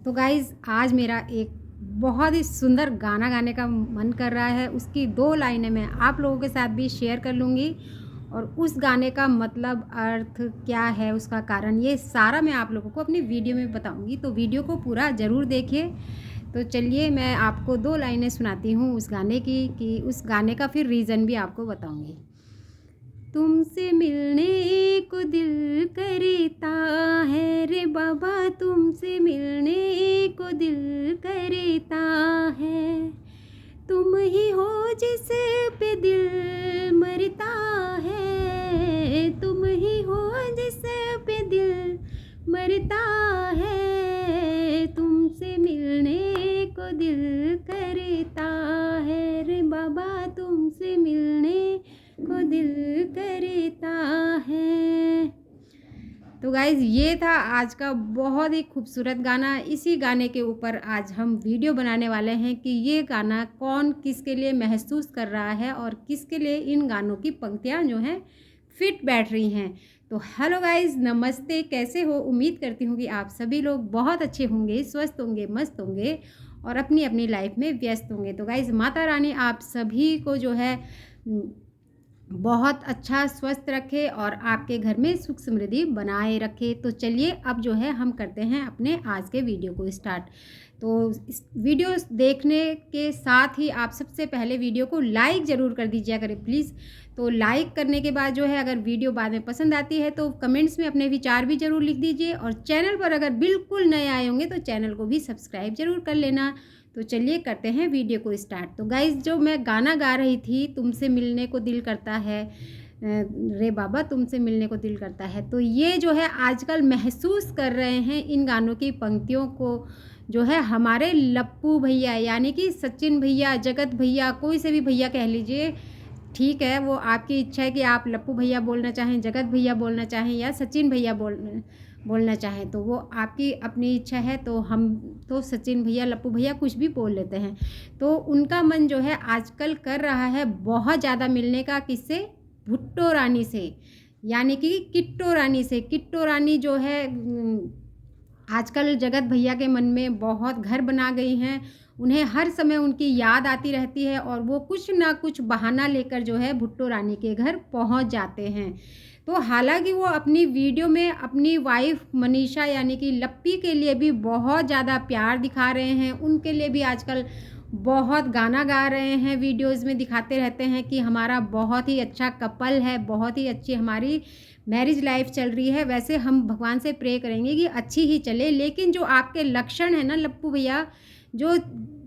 तो गाइज़ आज मेरा एक बहुत ही सुंदर गाना गाने का मन कर रहा है। उसकी 2 लाइनें मैं आप लोगों के साथ भी शेयर कर लूँगी और उस गाने का मतलब, अर्थ क्या है, उसका कारण, ये सारा मैं आप लोगों को अपनी वीडियो में बताऊँगी। तो वीडियो को पूरा ज़रूर देखिए। तो चलिए मैं आपको 2 लाइनें सुनाती हूँ उस गाने की, कि उस गाने का फिर रीज़न भी आपको बताऊँगी। तुमसे मिलने को दिल करता है रे बाबा, तुमसे मिलने को दिल करता है। तुम ही हो जिस पे दिल मरता है, तुम ही हो जिस पे दिल मरता है। तुमसे मिलने को दिल करता है रे बाबा, तुमसे मिलने को दिल करता है। तो गाइज़ ये था आज का बहुत ही खूबसूरत गाना। इसी गाने के ऊपर आज हम वीडियो बनाने वाले हैं कि ये गाना कौन किसके लिए महसूस कर रहा है और किसके लिए इन गानों की पंक्तियाँ जो हैं फिट बैठ रही हैं। तो हेलो गाइज़, नमस्ते, कैसे हो? उम्मीद करती हूँ कि आप सभी लोग बहुत अच्छे होंगे, स्वस्थ होंगे, मस्त होंगे और अपनी अपनी लाइफ में व्यस्त होंगे। तो गाइज़ माता रानी आप सभी को जो है बहुत अच्छा स्वस्थ रखे और आपके घर में सुख समृद्धि बनाए रखे। तो चलिए अब जो है हम करते हैं अपने आज के वीडियो को स्टार्ट। तो इस वीडियो देखने के साथ ही आप सबसे पहले वीडियो को लाइक ज़रूर कर दीजिए करें प्लीज़। तो लाइक करने के बाद जो है, अगर वीडियो बाद में पसंद आती है तो कमेंट्स में अपने विचार भी ज़रूर लिख दीजिए और चैनल पर अगर बिल्कुल नए आए होंगे तो चैनल को भी सब्सक्राइब ज़रूर कर लेना। तो चलिए करते हैं वीडियो को स्टार्ट। तो गाइज़ जो मैं गाना गा रही थी, तुमसे मिलने को दिल करता है रे बाबा, तुमसे मिलने को दिल करता है, तो ये जो है आजकल महसूस कर रहे हैं इन गानों की पंक्तियों को जो है हमारे लप्पू भैया, यानी कि सचिन भैया, जगत भैया, कोई से भी भैया कह लीजिए, ठीक है। वो आपकी इच्छा है कि आप लप्पू भैया बोलना चाहें, जगत भैया बोलना चाहें या सचिन भैया बोलना चाहें, तो वो आपकी अपनी इच्छा है। तो हम तो सचिन भैया, लप्पू भैया कुछ भी बोल लेते हैं। तो उनका मन जो है आजकल कर रहा है बहुत ज़्यादा मिलने का, किससे? भुट्टो रानी से, यानी कि किट्टो रानी से। किट्टो रानी जो है आजकल जगत भैया के मन में बहुत घर बना गई हैं। उन्हें हर समय उनकी याद आती रहती है और वो कुछ ना कुछ बहाना लेकर जो है भुट्टो रानी के घर पहुंच जाते हैं। तो हालांकि वो अपनी वीडियो में अपनी वाइफ मनीषा यानी कि लप्पी के लिए भी बहुत ज़्यादा प्यार दिखा रहे हैं। उनके लिए भी आजकल बहुत गाना गा रहे हैं, वीडियोज़ में दिखाते रहते हैं कि हमारा बहुत ही अच्छा कपल है, बहुत ही अच्छी हमारी मैरिज लाइफ चल रही है। वैसे हम भगवान से प्रे करेंगे कि अच्छी ही चले, लेकिन जो आपके लक्षण है ना लप्पू भैया, जो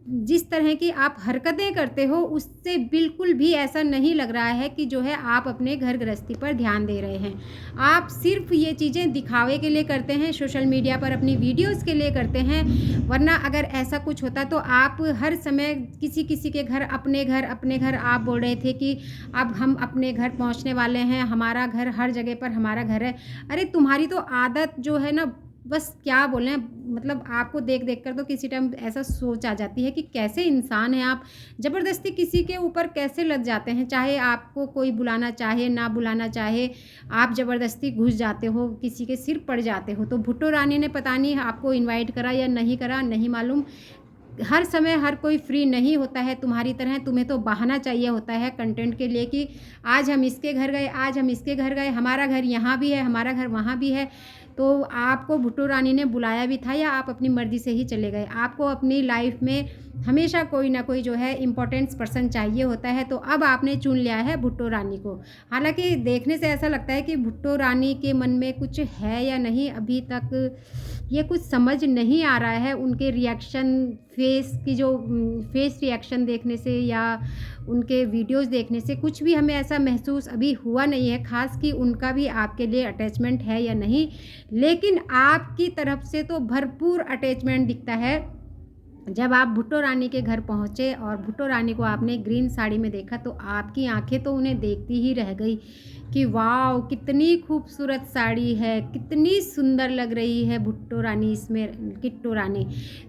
जिस तरह की आप हरकतें करते हो उससे बिल्कुल भी ऐसा नहीं लग रहा है कि जो है आप अपने घर गृहस्थी पर ध्यान दे रहे हैं। आप सिर्फ ये चीज़ें दिखावे के लिए करते हैं, सोशल मीडिया पर अपनी वीडियोस के लिए करते हैं। वरना अगर ऐसा कुछ होता तो आप हर समय किसी किसी के घर, अपने घर आप बोल रहे थे कि अब हम अपने घर पहुंचने वाले हैं, हमारा घर, हर जगह पर हमारा घर है। अरे तुम्हारी तो आदत जो है ना, बस क्या बोलें, मतलब आपको देख देख कर तो किसी टाइम ऐसा सोच आ जाती है कि कैसे इंसान हैं आप, ज़बरदस्ती किसी के ऊपर कैसे लग जाते हैं। चाहे आपको कोई बुलाना चाहे ना बुलाना चाहे, आप ज़बरदस्ती घुस जाते हो, किसी के सिर पड़ जाते हो। तो भुट्टो रानी ने पता नहीं आपको इनवाइट करा या नहीं करा, नहीं मालूम। हर समय हर कोई फ्री नहीं होता है तुम्हारी तरह। तुम्हें तो बहाना चाहिए होता है कंटेंट के लिए कि आज हम इसके घर गए, आज हम इसके घर गए, हमारा घर यहाँ भी है, हमारा घर वहाँ भी है। तो आपको भुट्टो रानी ने बुलाया भी था या आप अपनी मर्ज़ी से ही चले गए? आपको अपनी लाइफ में हमेशा कोई ना कोई जो है इम्पोर्टेंट पर्सन चाहिए होता है। तो अब आपने चुन लिया है भुट्टो रानी को। हालांकि देखने से ऐसा लगता है कि भुट्टो रानी के मन में कुछ है या नहीं, अभी तक ये कुछ समझ नहीं आ रहा है। उनके रिएक्शन, फेस की जो फेस रिएक्शन देखने से या उनके वीडियोस देखने से कुछ भी हमें ऐसा महसूस अभी हुआ नहीं है ख़ास कि उनका भी आपके लिए अटैचमेंट है या नहीं। लेकिन आपकी तरफ से तो भरपूर अटैचमेंट दिखता है। जब आप भुट्टो रानी के घर पहुँचे और भुट्टो रानी को आपने ग्रीन साड़ी में देखा तो आपकी आंखें तो उन्हें देखती ही रह गई कि वाव, कितनी खूबसूरत साड़ी है, कितनी सुंदर लग रही है भुट्टो रानी इसमें, किट्टो रानी।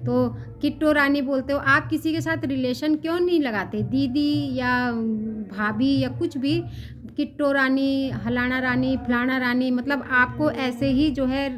तो किट्टो रानी बोलते हो, आप किसी के साथ रिलेशन क्यों नहीं लगाते? दीदी या भाभी या कुछ भी, किट्टो रानी, हलाना रानी, फलाना रानी, मतलब आपको ऐसे ही जो है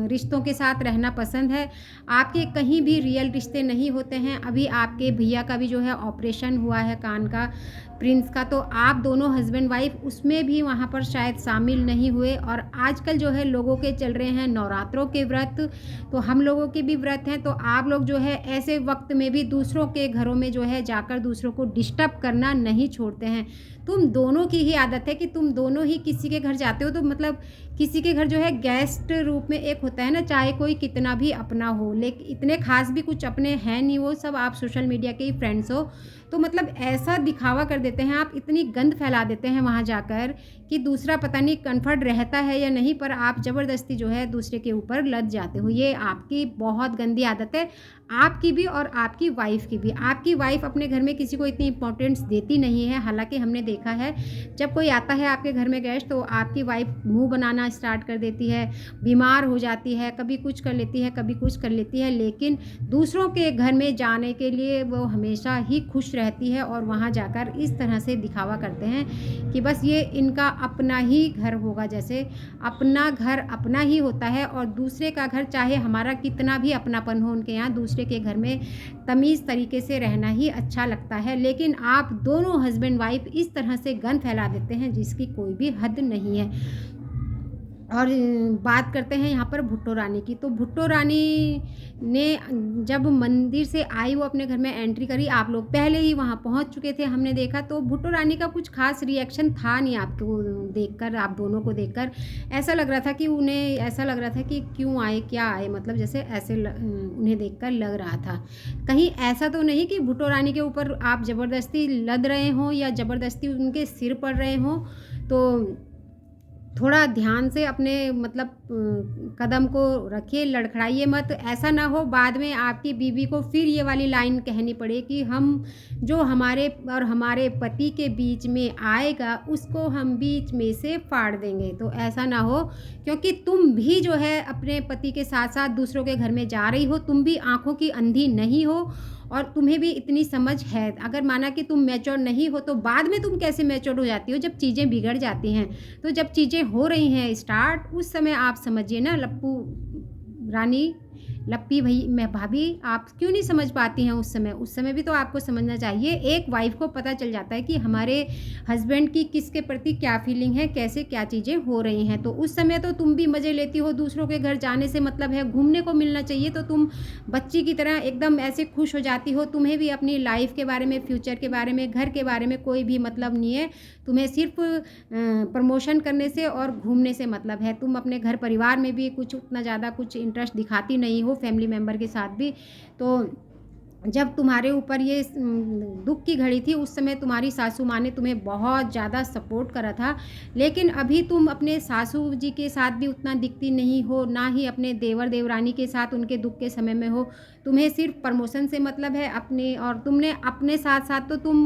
रिश्तों के साथ रहना पसंद है। आपके कहीं भी रियल रिश्ते नहीं होते हैं। अभी आपके भैया का भी जो है ऑपरेशन हुआ है कान का, प्रिंस का, तो आप दोनों हस्बैंड वाइफ उसमें भी वहाँ पर शायद शामिल नहीं हुए। और आजकल जो है लोगों के चल रहे हैं नवरात्रों के व्रत, तो हम लोगों के भी व्रत हैं, तो आप लोग जो है ऐसे वक्त में भी दूसरों के घरों में जो है जाकर दूसरों को डिस्टर्ब करना नहीं छोड़ते हैं। तुम दोनों की ही आदत है कि तुम दोनों ही किसी के घर जाते हो तो मतलब किसी के घर जो है गेस्ट रूप में एक होता है ना, चाहे कोई कितना भी अपना हो, लेकिन इतने खास भी कुछ अपने हैं नहीं, वो सब आप सोशल मीडिया के ही फ्रेंड्स हो। तो मतलब ऐसा दिखावा कर देते हैं आप, इतनी गंद फैला देते हैं वहाँ जाकर कि दूसरा पता नहीं कम्फर्ट रहता है या नहीं, पर आप ज़बरदस्ती जो है दूसरे के ऊपर लद जाते हो। ये आपकी बहुत गंदी आदत है, आपकी भी और आपकी वाइफ़ की भी। आपकी वाइफ़ अपने घर में किसी को इतनी इम्पोर्टेंस देती नहीं है। हालाँकि हमने देखा है जब कोई आता है आपके घर में गेस्ट, तो आपकी वाइफ़ मुँह बनाना स्टार्ट कर देती है, बीमार हो जाती है, कभी कुछ कर लेती है, कभी कुछ कर लेती है, लेकिन दूसरों के घर में जाने के लिए वो हमेशा ही खुश रहती है और वहाँ जाकर इस तरह से दिखावा करते हैं कि बस ये इनका अपना ही घर होगा। जैसे अपना घर अपना ही होता है और दूसरे का घर, चाहे हमारा कितना भी अपनापन हो, उनके यहाँ दूसरे के घर में तमीज़ तरीके से रहना ही अच्छा लगता है। लेकिन आप दोनों हस्बैंड वाइफ इस तरह से गंद फैला देते हैं जिसकी कोई भी हद नहीं है। और बात करते हैं यहाँ पर भुट्टो रानी की। तो भुट्टो रानी ने जब मंदिर से आई, वो अपने घर में एंट्री करी, आप लोग पहले ही वहाँ पहुँच चुके थे, हमने देखा। तो भुट्टो रानी का कुछ खास रिएक्शन था नहीं आपको देखकर, आप दोनों को देखकर ऐसा लग रहा था कि उन्हें ऐसा लग रहा था कि क्यों आए, क्या आए, मतलब जैसे ऐसे उन्हें देखकर लग रहा था। कहीं ऐसा तो नहीं कि भुट्टो रानी के ऊपर आप ज़बरदस्ती लद रहे हों या ज़बरदस्ती उनके सिर पड़ रहे हों। तो थोड़ा ध्यान से अपने मतलब कदम को रखिए, लड़खड़ाइए मत। ऐसा ना हो बाद में आपकी बीवी को फिर ये वाली लाइन कहनी पड़े कि हम जो हमारे और हमारे पति के बीच में आएगा उसको हम बीच में से फाड़ देंगे। तो ऐसा ना हो, क्योंकि तुम भी जो है अपने पति के साथ साथ दूसरों के घर में जा रही हो, तुम भी आँखों की अंधी नहीं हो और तुम्हें भी इतनी समझ है। अगर माना कि तुम मैच्योर नहीं हो तो बाद में तुम कैसे मैच्योर हो जाती हो, जब चीज़ें बिगड़ जाती हैं। तो जब चीज़ें हो रही हैं स्टार्ट, उस समय आप समझिए ना लप्पू रानी, लप्पी मैं भाभी, आप क्यों नहीं समझ पाती हैं उस समय भी तो आपको समझना चाहिए। एक वाइफ़ को पता चल जाता है कि हमारे हस्बैंड की किसके प्रति क्या फीलिंग है, कैसे क्या चीज़ें हो रही हैं। तो उस समय तो तुम भी मज़े लेती हो, दूसरों के घर जाने से मतलब है घूमने को मिलना चाहिए, तो तुम बच्ची की तरह एकदम ऐसे खुश हो जाती हो। तुम्हें भी अपनी लाइफ के बारे में, फ्यूचर के बारे में, घर के बारे में कोई भी मतलब नहीं है। तुम्हें सिर्फ प्रमोशन करने से और घूमने से मतलब है। तुम अपने घर परिवार में भी कुछ उतना ज़्यादा कुछ इंटरेस्ट दिखाती नहीं हो, फैमिली मेम्बर के साथ भी। तो जब तुम्हारे ऊपर ये दुख की घड़ी थी, उस समय तुम्हारी सासू माँ ने तुम्हें बहुत ज़्यादा सपोर्ट करा था। लेकिन अभी तुम अपने सासू जी के साथ भी उतना दिखती नहीं हो, ना ही अपने देवर देवरानी के साथ उनके दुख के समय में हो। तुम्हें सिर्फ प्रमोशन से मतलब है अपने, और तुमने अपने साथ साथ तो तुम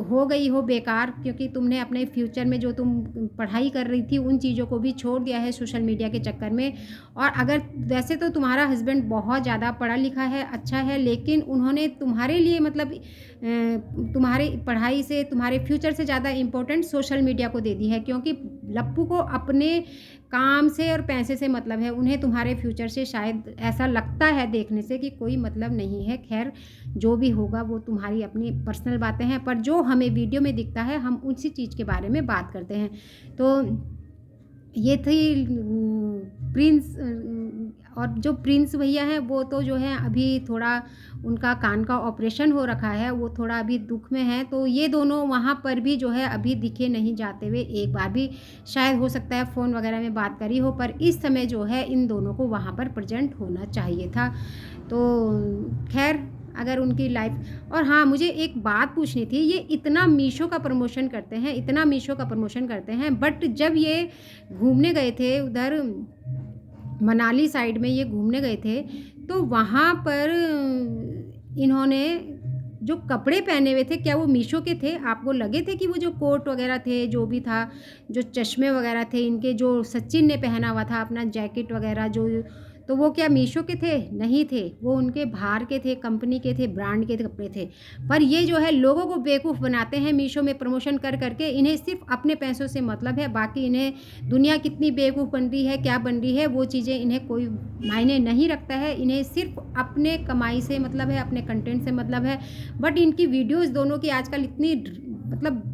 हो गई हो बेकार, क्योंकि तुमने अपने फ्यूचर में जो तुम पढ़ाई कर रही थी उन चीज़ों को भी छोड़ दिया है सोशल मीडिया के चक्कर में। और अगर वैसे तो तुम्हारा हस्बैंड बहुत ज़्यादा पढ़ा लिखा है, अच्छा है, लेकिन उन्होंने तुम्हारे लिए मतलब तुम्हारी पढ़ाई से, तुम्हारे फ्यूचर से ज़्यादा इम्पोर्टेंट सोशल मीडिया को दे दी है। क्योंकि लप्पू को अपने काम से और पैसे से मतलब है, उन्हें तुम्हारे फ्यूचर से शायद ऐसा लगता है देखने से कि कोई मतलब नहीं है। खैर जो भी होगा वो तुम्हारी अपनी पर्सनल बातें हैं, पर जो हमें वीडियो में दिखता है हम उसी चीज़ के बारे में बात करते हैं। तो ये थी प्रिंस, और जो प्रिंस भैया हैं वो तो जो है अभी थोड़ा उनका कान का ऑपरेशन हो रखा है, वो थोड़ा अभी दुख में है। तो ये दोनों वहाँ पर भी जो है अभी दिखे नहीं जाते हुए एक बार भी, शायद हो सकता है फ़ोन वगैरह में बात करी हो, पर इस समय जो है इन दोनों को वहाँ पर प्रेजेंट होना चाहिए था। तो खैर अगर उनकी लाइफ, और हाँ मुझे एक बात पूछनी थी, ये इतना मीशो का प्रमोशन करते हैं, इतना मीशो का प्रमोशन करते हैं, बट जब ये घूमने गए थे उधर मनाली साइड में, ये घूमने गए थे, तो वहाँ पर इन्होंने जो कपड़े पहने हुए थे, क्या वो मीशो के थे? आपको लगे थे कि वो जो कोट वगैरह थे, जो भी था, जो चश्मे वगैरह थे इनके, जो सचिन ने पहना हुआ था अपना जैकेट वगैरह, जो तो वो क्या मीशो के थे? नहीं थे, वो उनके बाहर के थे, कंपनी के थे, ब्रांड के कपड़े थे। पर ये जो है लोगों को बेवकूफ़ बनाते हैं मीशो में प्रमोशन कर के, इन्हें सिर्फ़ अपने पैसों से मतलब है, बाकी इन्हें दुनिया कितनी बेवकूफ़ बन रही है, क्या बन रही है, वो चीज़ें इन्हें कोई मायने नहीं रखता है। इन्हें सिर्फ़ अपने कमाई से मतलब है, अपने कंटेंट से मतलब है। बट इनकी वीडियोज़ दोनों की आजकल इतनी मतलब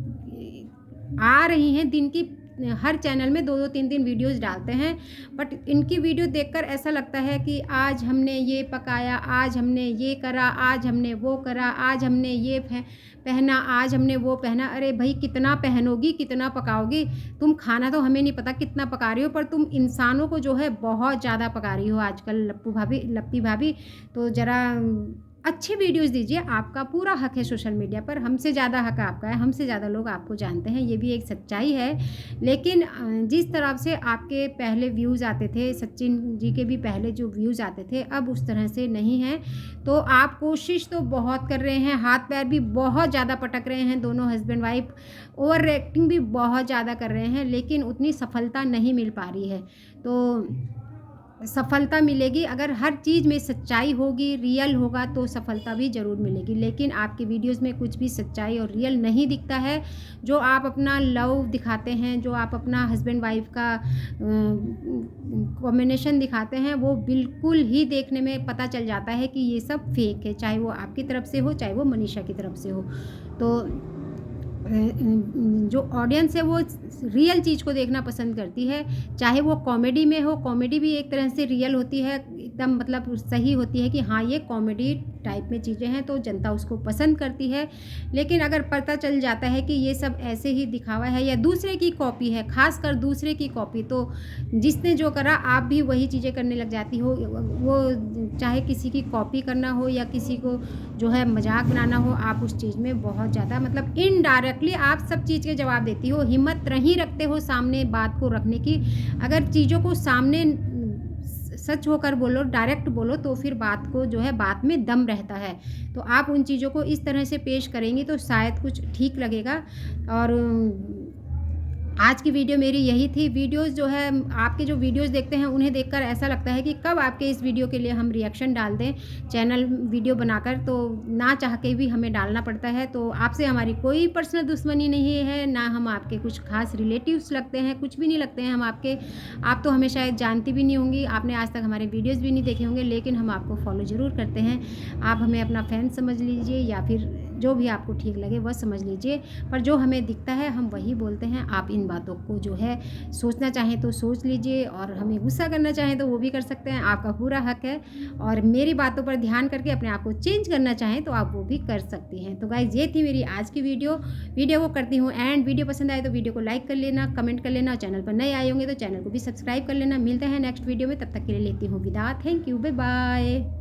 आ रही हैं, दिन की हर चैनल में 2-2 3-3 वीडियोज़ डालते हैं। बट इनकी वीडियो देखकर ऐसा लगता है कि आज हमने ये पकाया, आज हमने ये करा, आज हमने वो करा, आज हमने ये पहना, आज हमने वो पहना। अरे भई कितना पहनोगी, कितना पकाओगी? तुम खाना तो हमें नहीं पता कितना पका रही हो, पर तुम इंसानों को जो है बहुत ज़्यादा पका रही हो आजकल लप्पी भाभी। तो ज़रा अच्छी वीडियोज़ दीजिए, आपका पूरा हक है सोशल मीडिया पर, हमसे ज़्यादा हक आपका है, हमसे ज़्यादा लोग आपको जानते हैं, ये भी एक सच्चाई है। लेकिन जिस तरह से आपके पहले व्यूज़ आते थे, सचिन जी के भी पहले जो व्यूज़ आते थे, अब उस तरह से नहीं हैं। तो आप कोशिश तो बहुत कर रहे हैं, हाथ-पैर भी बहुत ज़्यादा पटक रहे हैं, दोनों हस्बैंड वाइफ, ओवर एक्टिंग भी बहुत ज़्यादा कर रहे हैं, लेकिन उतनी सफलता नहीं मिल पा रही है। तो सफलता मिलेगी अगर हर चीज़ में सच्चाई होगी, रियल होगा तो सफलता भी ज़रूर मिलेगी। लेकिन आपकी वीडियोज़ में कुछ भी सच्चाई और रियल नहीं दिखता है। जो आप अपना लव दिखाते हैं, जो आप अपना हस्बैंड वाइफ का कॉम्बिनेशन दिखाते हैं, वो बिल्कुल ही देखने में पता चल जाता है कि ये सब फेक है, चाहे वो आपकी तरफ से हो, चाहे वो मनीषा की तरफ से हो। तो जो ऑडियंस है वो रियल चीज़ को देखना पसंद करती है, चाहे वो कॉमेडी में हो। कॉमेडी भी एक तरह से रियल होती है, एकदम मतलब सही होती है कि हाँ ये कॉमेडी टाइप में चीज़ें हैं तो जनता उसको पसंद करती है। लेकिन अगर पता चल जाता है कि ये सब ऐसे ही दिखावा है या दूसरे की कॉपी है, ख़ासकर दूसरे की कॉपी, तो जिसने जो करा आप भी वही चीज़ें करने लग जाती हो। वो चाहे किसी की कॉपी करना हो या किसी को जो है मज़ाक बनाना हो, आप उस चीज़ में बहुत ज़्यादा मतलब इनडायरेक्टली आप सब चीज़ के जवाब देती हो, हिम्मत नहीं रखते हो सामने बात को रखने की। अगर चीज़ों को सामने सच होकर बोलो, डायरेक्ट बोलो, तो फिर बात को जो है बात में दम रहता है। तो आप उन चीज़ों को इस तरह से पेश करेंगी तो शायद कुछ ठीक लगेगा। और आज की वीडियो मेरी यही थी। वीडियोज़ जो है आपके जो वीडियोज़ देखते हैं उन्हें देखकर ऐसा लगता है कि कब आपके इस वीडियो के लिए हम रिएक्शन डाल दें चैनल वीडियो बनाकर, तो ना चाह के भी हमें डालना पड़ता है। तो आपसे हमारी कोई पर्सनल दुश्मनी नहीं है, ना हम आपके कुछ ख़ास रिलेटिव्स लगते हैं, कुछ भी नहीं लगते हैं हम आपके। आप तो हमें शायद जानती भी नहीं होंगी, आपने आज तक हमारे वीडियोज़ भी नहीं देखे होंगे, लेकिन हम आपको फॉलो ज़रूर करते हैं। आप हमें अपना फ़ैन समझ लीजिए या फिर जो भी आपको ठीक लगे वह समझ लीजिए, पर जो हमें दिखता है हम वही बोलते हैं। आप इन बातों को जो है सोचना चाहें तो सोच लीजिए और हमें गुस्सा करना चाहें तो वो भी कर सकते हैं, आपका पूरा हक है। और मेरी बातों पर ध्यान करके अपने आप को चेंज करना चाहें तो आप वो भी कर सकती हैं। तो गाइज़ ये थी मेरी आज की वीडियो को करती हूँ एंड। वीडियो पसंद आए तो वीडियो को लाइक कर लेना, कमेंट कर लेना, और चैनल पर नए आए होंगे तो चैनल को भी सब्सक्राइब कर लेना। मिलते हैं नेक्स्ट वीडियो में, तब तक के लिए लेती हूँ विदा। Thank you, bye bye.